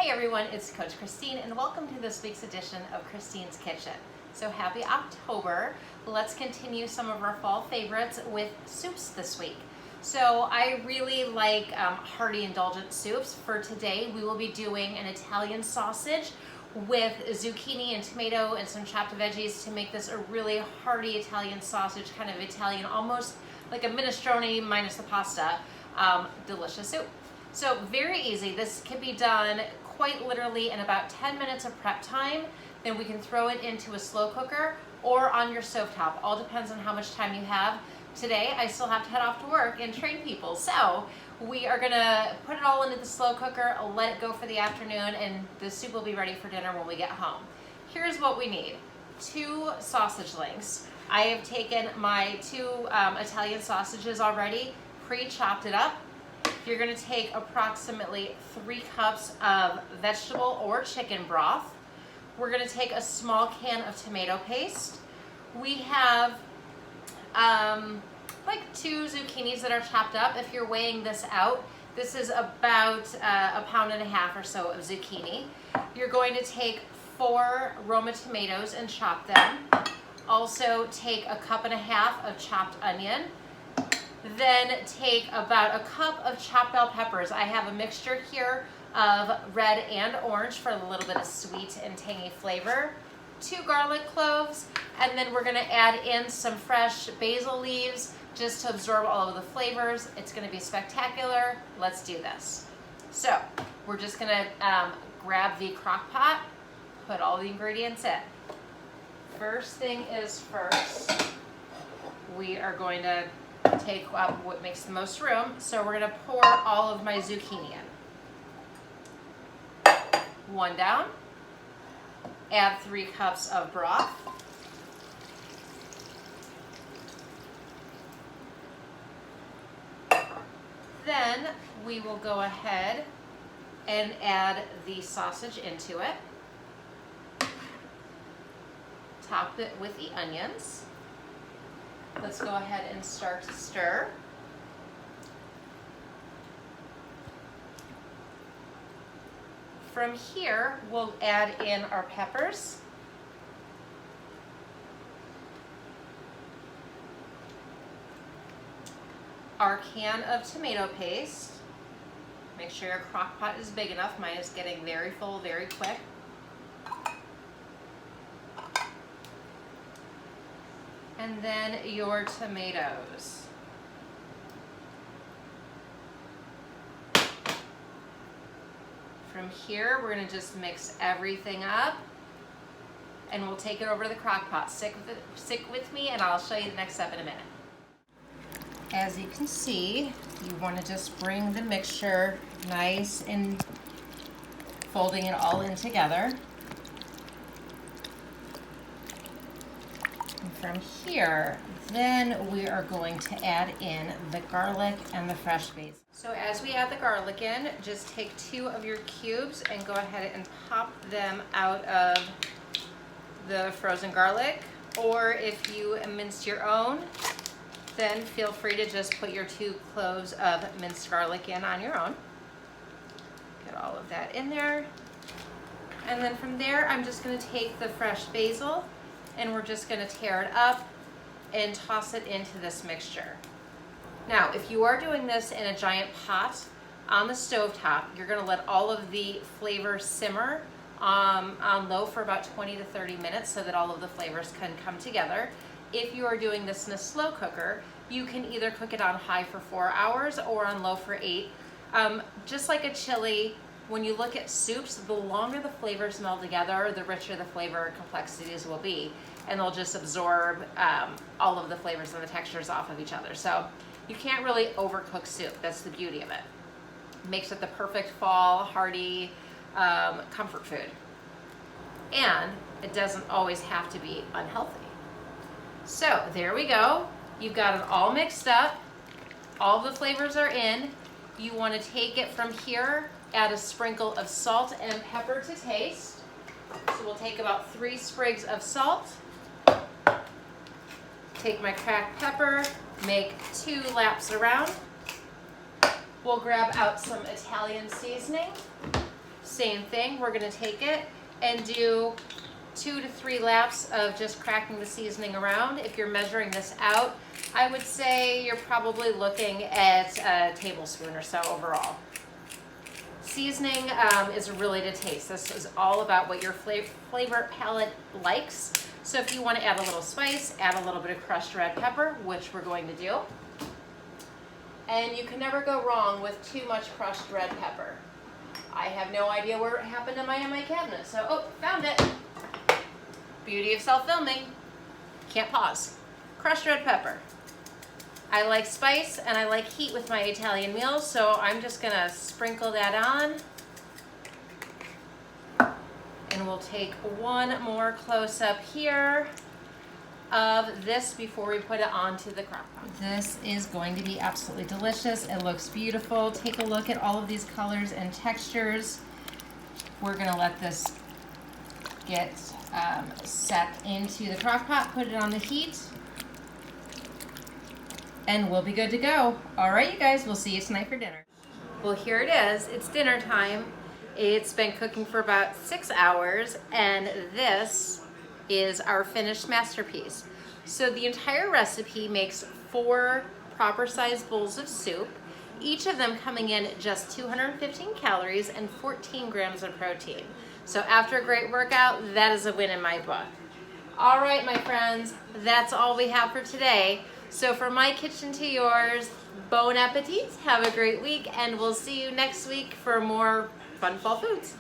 Hi everyone, it's Coach Christine and welcome to this week's edition of Christine's Kitchen. So happy October. Let's continue some of our fall favorites with soups this week. So I really like hearty indulgent soups. For today we will be doing an Italian sausage with zucchini and tomato and some chopped veggies to make this a really hearty Italian sausage, kind of Italian, almost like a minestrone minus the pasta. Delicious soup. So very easy. This can be done quite literally in about 10 minutes of prep time. Then we can throw it into a slow cooker or on your stovetop. All depends on how much time you have. Today I still have to head off to work and train people. So we are gonna put it all into the slow cooker, let it go for the afternoon, and the soup will be ready for dinner when we get home. Here's what we need. 2 sausage links. I have taken my 2 Italian sausages already, pre-chopped it up. You're going to take approximately 3 cups of vegetable or chicken broth. We're going to take a small can of tomato paste. We have like 2 zucchinis that are chopped up. If you're weighing this out, this is about 1.5 pounds or so of zucchini. You're going to take 4 Roma tomatoes and chop them. Also take a 1.5 cups of chopped onion. Then take about 1 cup of chopped bell peppers. I have a mixture here of red and orange for a little bit of sweet and tangy flavor. 2 garlic cloves, and then we're going to add in some fresh basil leaves just to absorb all of the flavors. It's going to be spectacular. Let's do this. So we're just going to grab the crock pot, put all the ingredients in. First thing is first, we are going to take up what makes the most room. So we're going to pour all of my zucchini in. 1 down. Add 3 cups of broth. Then we will go ahead and add the sausage into it. Top it with the onions. Let's go ahead and start to stir. From here, we'll add in our peppers. Our can of tomato paste. Make sure your crock pot is big enough. Mine is getting very full very quick. And then your tomatoes. From here, we're going to just mix everything up, and we'll take it over to the crock pot. Stick with me, and I'll show you the next step in a minute. As you can see, you want to just bring the mixture nice and folding it all in together. From here, then we are going to add in the garlic and the fresh basil. So as we add the garlic in, just take 2 of your cubes and go ahead and pop them out of the frozen garlic. Or if you minced your own, then feel free to just put your 2 cloves of minced garlic in on your own. Get all of that in there. And then from there, I'm just going to take the fresh basil, and we're just going to tear it up and toss it into this mixture. Now, if you are doing this in a giant pot on the stovetop, you're going to let all of the flavors simmer on low for about 20 to 30 minutes so that all of the flavors can come together. If you are doing this in a slow cooker, you can either cook it on high for 4 hours or on low for 8. Just like a chili, when you look at soups, the longer the flavors meld together, the richer the flavor complexities will be, and they'll just absorb all of the flavors and the textures off of each other. So you can't really overcook soup. That's the beauty of it. It makes it the perfect fall, hearty comfort food. And it doesn't always have to be unhealthy. So there we go. You've got it all mixed up. All the flavors are in. You want to take it from here, add a sprinkle of salt and pepper to taste. So we'll take about 3 sprigs of salt. Take my cracked pepper, make 2 laps around. We'll grab out some Italian seasoning. Same thing, we're gonna take it and do 2 to 3 laps of just cracking the seasoning around. If you're measuring this out, I would say you're probably looking at a tablespoon or so overall. Seasoning is really to taste. This is all about what your flavor palette likes. So if you want to add a little spice, add a little bit of crushed red pepper, which we're going to do. And you can never go wrong with too much crushed red pepper. I have no idea where it happened in my cabinet. So, oh, found it. Beauty of self-filming. Can't pause. Crushed red pepper. I like spice and I like heat with my Italian meals, so I'm just gonna sprinkle that on. And we'll take one more close up here of this before we put it onto the crock pot. This is going to be absolutely delicious. It looks beautiful. Take a look at all of these colors and textures. We're gonna let this get set into the crock pot, put it on the heat, and we'll be good to go. All right, you guys, we'll see you tonight for dinner. Well, here it is. It's dinner time. It's been cooking for about 6 hours, and this is our finished masterpiece. So the entire recipe makes 4 proper sized bowls of soup, each of them coming in just 215 calories and 14 grams of protein. So after a great workout, that is a win in my book. All right, my friends, that's all we have for today. So from my kitchen to yours, bon appetit, have a great week, and we'll see you next week for more fun fall foods.